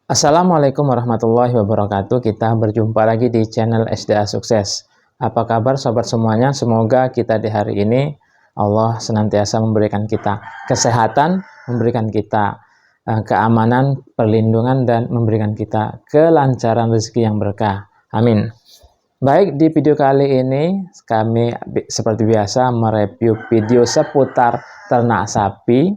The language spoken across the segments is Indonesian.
Assalamualaikum warahmatullahi wabarakatuh. Kita berjumpa lagi di channel SDA Sukses. Apa kabar sobat semuanya? Semoga kita di hari ini Allah senantiasa memberikan kita kesehatan, memberikan kita keamanan, perlindungan, dan memberikan kita kelancaran rezeki yang berkah. Amin. Baik, di video kali ini kami seperti biasa mereview video seputar ternak sapi.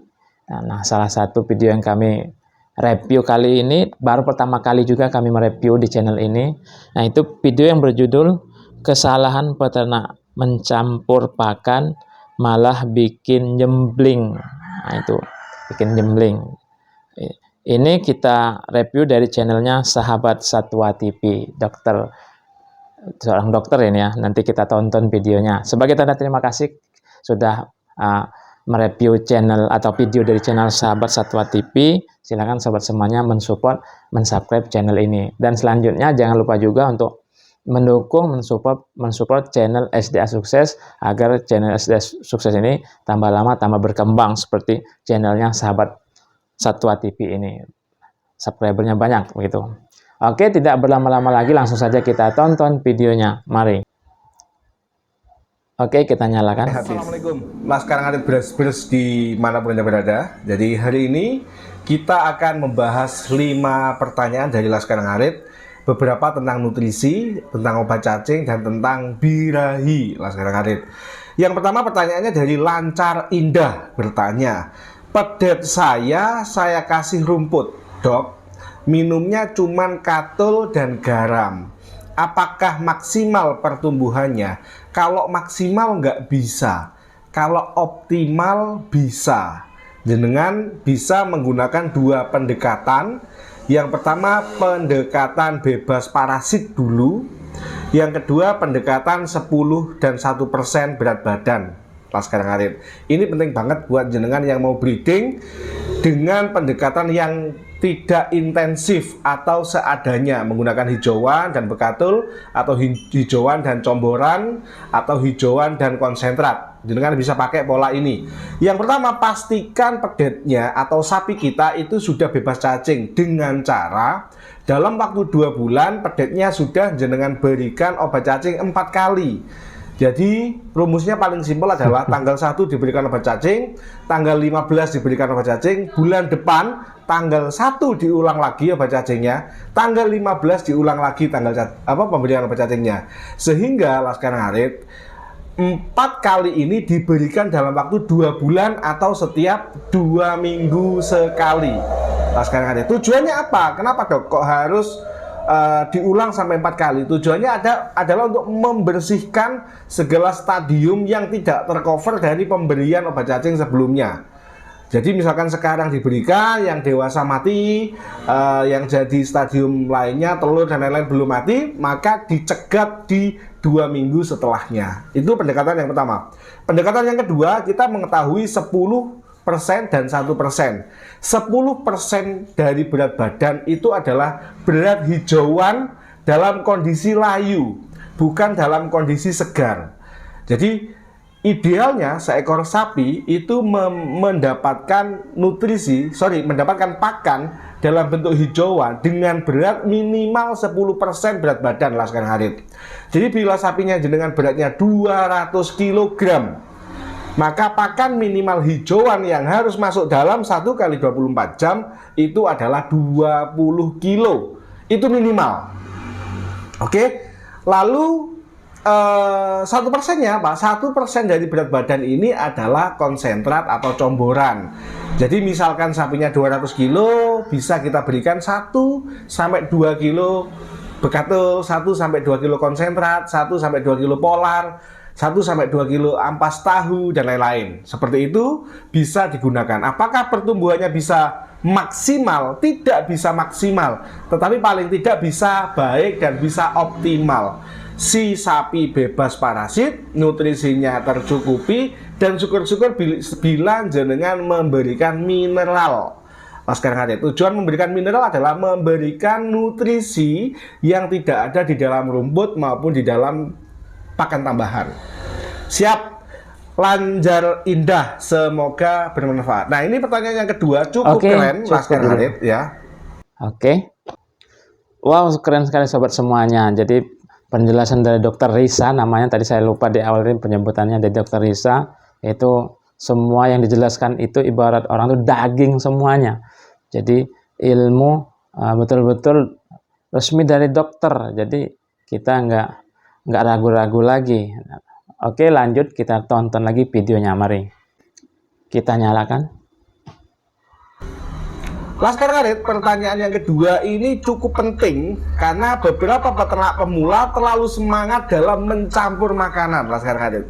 Nah, salah satu video yang kami review kali ini, baru pertama kali juga kami mereview di channel ini. Nah, itu video yang berjudul kesalahan peternak mencampur pakan malah bikin jembling. Nah, itu bikin jembling. Ini kita review dari channelnya Sahabat Satwa TV, seorang dokter ini ya. Nanti kita tonton videonya. Sebagai tanda terima kasih sudah mereview channel atau video dari channel Sahabat Satwa TV. Silakan sobat semuanya mensupport, mensubscribe channel ini. Dan selanjutnya jangan lupa juga untuk mendukung, mensupport channel SDA Sukses agar channel SDA Sukses ini tambah lama tambah berkembang seperti channelnya Sahabat Satwa TV ini. Subscribernya banyak begitu. Oke, tidak berlama-lama lagi, langsung saja kita tonton videonya. Mari. Oke, kita nyalakan. Assalamualaikum, Laskar Ngarit beres-beres di manapun Anda berada. Jadi hari ini kita akan membahas 5 pertanyaan dari Laskar Ngarit. Beberapa tentang nutrisi, tentang obat cacing, dan tentang birahi Laskar Ngarit. Yang pertama pertanyaannya dari Lancar Indah bertanya, pedet saya kasih rumput, dok. Minumnya cuman katul dan garam. Apakah maksimal pertumbuhannya? Kalau maksimal nggak bisa, kalau optimal bisa. Jenengan bisa menggunakan 2 pendekatan. Yang pertama pendekatan bebas parasit dulu. Yang kedua pendekatan 10 dan 1% berat badan. Laskar Ngarit. Ini penting banget buat jenengan yang mau breeding dengan pendekatan yang tidak intensif atau seadanya, menggunakan hijauan dan bekatul, atau hijauan dan comboran, atau hijauan dan konsentrat. Jenengan bisa pakai pola ini. Yang pertama, pastikan pedetnya atau sapi kita itu sudah bebas cacing dengan cara dalam waktu 2 bulan pedetnya sudah jenengan berikan obat cacing 4 kali. Jadi rumusnya paling simpel adalah tanggal 1 diberikan obat cacing, tanggal 15 diberikan obat cacing, bulan depan tanggal 1 diulang lagi obat cacingnya, tanggal 15 diulang lagi pemberian obat cacingnya. Sehingga Laskar Ngarit 4 kali ini diberikan dalam waktu 2 bulan atau setiap 2 minggu sekali. Laskar Ngarit. Tujuannya apa? Kenapa dok kok harus diulang sampai 4 kali? Tujuannya adalah untuk membersihkan segala stadium yang tidak tercover dari pemberian obat cacing sebelumnya. Jadi misalkan sekarang diberikan, yang dewasa mati, yang jadi stadium lainnya, telur dan lain-lain belum mati, maka dicegat di 2 minggu setelahnya. Itu pendekatan yang pertama. Pendekatan yang kedua, kita mengetahui 10% dan 1%. 10% dari berat badan itu adalah berat hijauan dalam kondisi layu, bukan dalam kondisi segar. Jadi idealnya seekor sapi itu mendapatkan mendapatkan pakan dalam bentuk hijauan dengan berat minimal 10% berat badan Laskar Ngarit. Jadi bila sapinya jenengan beratnya 200 kg, maka pakan minimal hijauan yang harus masuk dalam 1 kali 24 jam itu adalah 20 kilo. Itu minimal. Oke. Lalu 1%-nya apa? 1% dari berat badan ini adalah konsentrat atau comboran. Jadi misalkan sapinya 200 kilo, bisa kita berikan 1-2 kilo bekatul, 1-2 kilo konsentrat, 1-2 kilo polar, 1-2 kilo ampas tahu, dan lain-lain. Seperti itu bisa digunakan. Apakah pertumbuhannya bisa maksimal? Tidak bisa maksimal, tetapi paling tidak bisa baik dan bisa optimal. Si sapi bebas parasit, nutrisinya tercukupi, dan syukur-syukur bila jenengan memberikan mineral. Laskar Ngarit. Tujuan memberikan mineral adalah memberikan nutrisi yang tidak ada di dalam rumput maupun di dalam pakan tambahan. Siap, Lancar Indah, semoga bermanfaat. Nah, ini pertanyaan yang kedua, cukup keren Laskar Ngarit ya. Oke. Wow, keren sekali sobat semuanya. Jadi penjelasan dari Dokter Risa, namanya tadi saya lupa di awal ini penyebutannya dari Dokter Risa, yaitu semua yang dijelaskan itu ibarat orang itu daging semuanya. Jadi ilmu betul-betul resmi dari dokter. Jadi kita nggak ragu-ragu lagi. Oke, lanjut kita tonton lagi videonya. Mari kita nyalakan. Laskar Ngarit, pertanyaan yang kedua ini cukup penting karena beberapa peternak pemula terlalu semangat dalam mencampur makanan, Laskar Ngarit.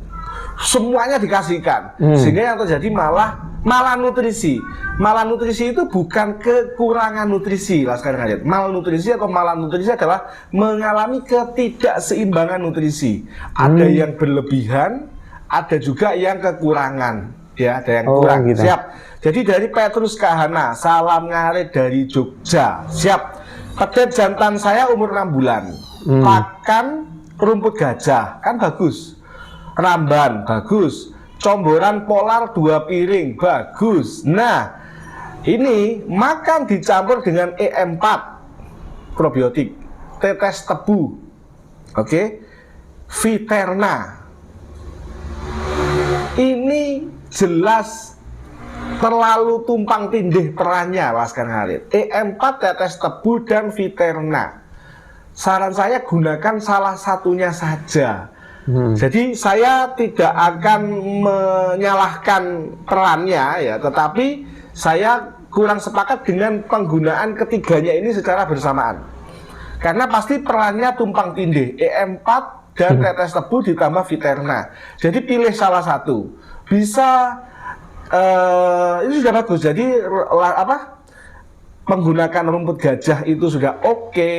Semuanya dikasihkan, sehingga yang terjadi malah malnutrisi. Malnutrisi itu bukan kekurangan nutrisi, Laskar Ngarit. Malnutrisi atau malnutrisi adalah mengalami ketidakseimbangan nutrisi. Ada yang berlebihan, ada juga yang kekurangan. Ya, ada yang kurang. Gitu. Siap. Jadi dari Petrus Kahana, salam Ngarit dari Jogja. Siap. Pedet jantan saya umur 6 bulan. Pakan rumput gajah, kan bagus. Ramban, bagus. Comboran polar 2 piring, bagus. Nah, ini makan dicampur dengan EM4 probiotik, tetes tebu. Oke. Viterna. Ini jelas terlalu tumpang tindih perannya, Laskar Ngarit. EM4, tetes tebu, dan Viterna. Saran saya gunakan salah satunya saja. Jadi saya tidak akan menyalahkan perannya ya, tetapi saya kurang sepakat dengan penggunaan ketiganya ini secara bersamaan. Karena pasti perannya tumpang tindih. EM4 dan tetes tebu ditambah Viterna. Jadi pilih salah satu. Bisa ini sudah bagus. Jadi menggunakan rumput gajah itu sudah oke,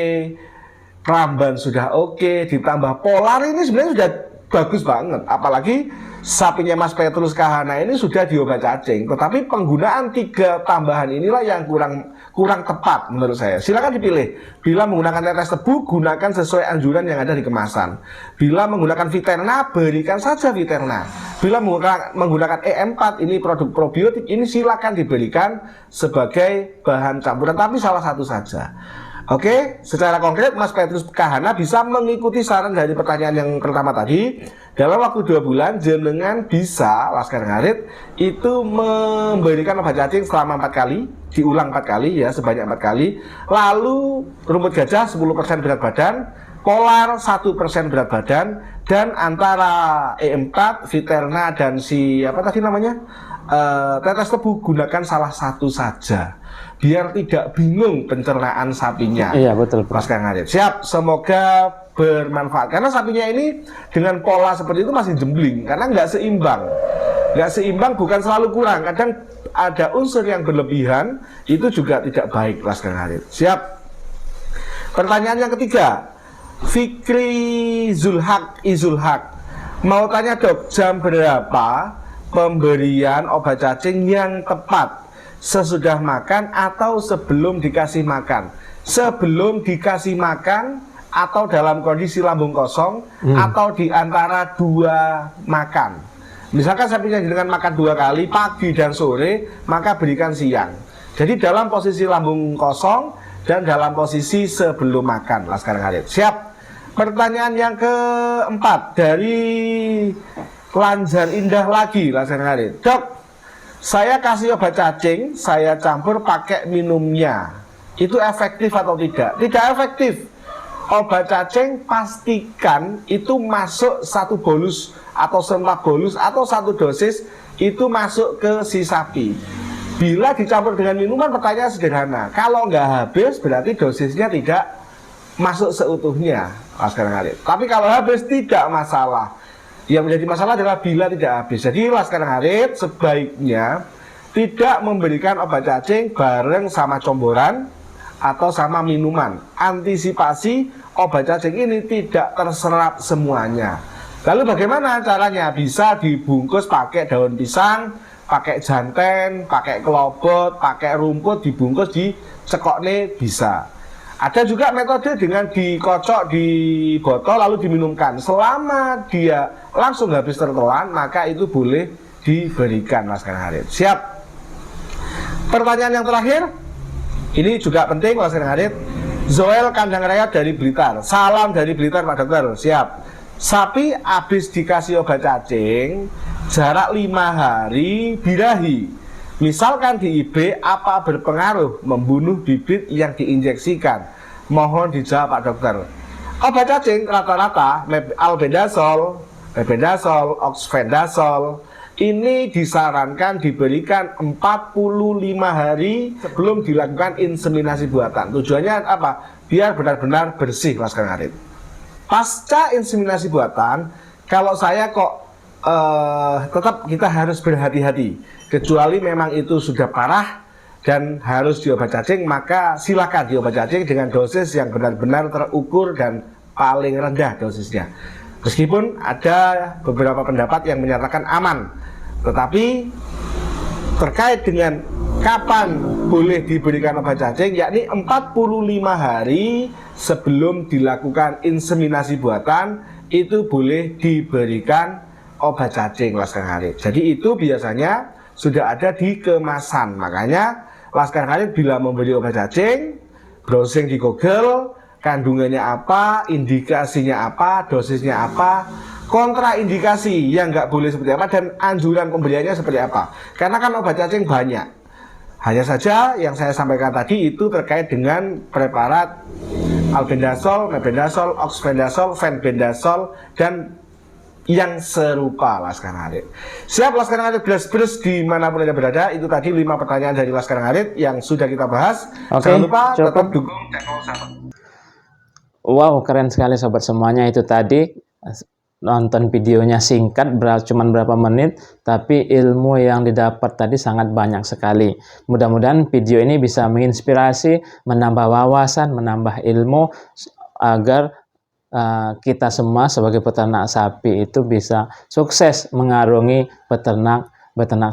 Ramban sudah oke, ditambah polar ini sebenarnya sudah bagus banget. Apalagi sapinya Mas Petrus Kahana ini sudah diobat cacing. Tetapi penggunaan 3 tambahan inilah yang kurang tepat menurut saya. Silakan dipilih. Bila menggunakan tetes tebu, gunakan sesuai anjuran yang ada di kemasan. Bila menggunakan Viterna, berikan saja Viterna. Bila menggunakan EM4, ini produk probiotik, ini silakan diberikan sebagai bahan campuran, tapi salah satu saja. Oke, secara konkret Mas Petrus Kahana bisa mengikuti saran dari pertanyaan yang pertama tadi. Dalam waktu 2 bulan, jenengan bisa, Laskar Ngarit, itu memberikan obat cacing selama 4 kali, diulang 4 kali ya, sebanyak 4 kali. Lalu rumput gajah 10% berat badan, polar 1% berat badan, dan antara EM4, Viterna, dan tetes tebu, gunakan salah satu saja. Biar tidak bingung pencernaan sapinya. Iya, betul, Laskar Ngarit. Siap, semoga bermanfaat. Karena sapinya ini dengan pola seperti itu masih jembling, karena nggak seimbang. Nggak seimbang bukan selalu kurang. Kadang ada unsur yang berlebihan, itu juga tidak baik, Laskar Ngarit. Siap. Pertanyaan yang ketiga, Fikri Izulhak. Mau tanya dok, jam berapa pemberian obat cacing yang tepat? Sesudah makan atau sebelum dikasih makan? Sebelum dikasih makan atau dalam kondisi lambung kosong atau di antara 2 makan. Misalkan sapinya dengan makan 2 kali, pagi dan sore, maka berikan siang. Jadi dalam posisi lambung kosong dan dalam posisi sebelum makan, Laskar Ngarit. Siap. Pertanyaan yang keempat dari Lanjar Indah lagi, Laskar Ngarit. Dok, saya kasih obat cacing, saya campur pakai minumnya. Itu efektif atau tidak? Tidak efektif. Obat cacing pastikan itu masuk 1 bolus atau setengah bolus atau 1 dosis itu masuk ke si sapi. Bila dicampur dengan minuman, pertanyaan sederhana. Kalau nggak habis, berarti dosisnya tidak masuk seutuhnya, Laskar Ngarit. Tapi kalau habis, tidak masalah. Yang menjadi masalah adalah bila tidak habis. Jadi Laskar Ngarit sebaiknya tidak memberikan obat cacing bareng sama comboran atau sama minuman. Antisipasi obat cacing ini tidak terserap semuanya. Lalu bagaimana caranya? Bisa dibungkus pakai daun pisang, pakai janten, pakai kelobot, pakai rumput, dibungkus dicekokne bisa. Ada juga metode dengan dikocok di botol lalu diminumkan. Selama dia langsung habis tertelan, maka itu boleh diberikan, Laskar Ngarit. Siap. Pertanyaan yang terakhir, ini juga penting, Laskar Ngarit. Zoel Kandang Raya dari Blitar. Salam dari Blitar Pak Dokter. Siap. Sapi habis dikasih obat cacing jarak 5 hari birahi. Misalkan di IB, apa berpengaruh membunuh bibit yang diinjeksikan? Mohon dijawab Pak Dokter. Obat cacing rata-rata albendazol, mebendazol, oxfendazol ini disarankan diberikan 45 hari sebelum dilakukan inseminasi buatan. Tujuannya apa? Biar benar-benar bersih Laskar Ngarit. Pasca inseminasi buatan, kalau saya kok tetap kita harus berhati-hati. Kecuali memang itu sudah parah dan harus diobat cacing, maka silakan diobat cacing dengan dosis yang benar-benar terukur dan paling rendah dosisnya. Meskipun ada beberapa pendapat yang menyatakan aman, tetapi terkait dengan kapan boleh diberikan obat cacing, yakni 45 hari sebelum dilakukan inseminasi buatan, itu boleh diberikan obat cacing Laskar Ngarit. Jadi itu biasanya sudah ada di kemasan. Makanya Laskar Ngarit bila membeli obat cacing, browsing di Google, kandungannya apa, indikasinya apa, dosisnya apa, kontraindikasi yang nggak boleh seperti apa, dan anjuran pembeliannya seperti apa. Karena kan obat cacing banyak. Hanya saja yang saya sampaikan tadi itu terkait dengan preparat albendazol, mebendazol, oxfendazol, fenbendazol, dan yang serupa Laskar Ngarit. Siap Laskar Ngarit beres-beres dimanapun Anda berada. Itu tadi 5 pertanyaan dari Laskar Ngarit yang sudah kita bahas. Oke, Jangan lupa cukup. tetap dukung channel Sahabat. Wow, keren sekali sobat semuanya. Itu tadi nonton videonya singkat, cuman berapa menit, tapi ilmu yang didapat tadi sangat banyak sekali. Mudah-mudahan video ini bisa menginspirasi, menambah wawasan, menambah ilmu, agar kita semua sebagai peternak sapi itu bisa sukses mengarungi beternak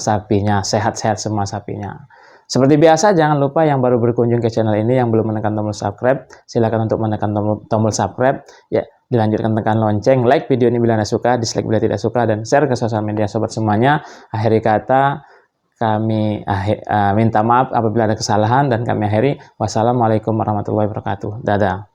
sapinya, sehat-sehat semua sapinya. Seperti biasa, jangan lupa yang baru berkunjung ke channel ini, yang belum menekan tombol subscribe, silakan untuk menekan tombol subscribe. Ya, dilanjutkan tekan lonceng, like video ini bila Anda suka, dislike bila tidak suka, dan share ke sosial media sobat semuanya. Akhiri kata, kami minta maaf apabila ada kesalahan, dan kami akhiri. Wassalamualaikum warahmatullahi wabarakatuh. Dadah.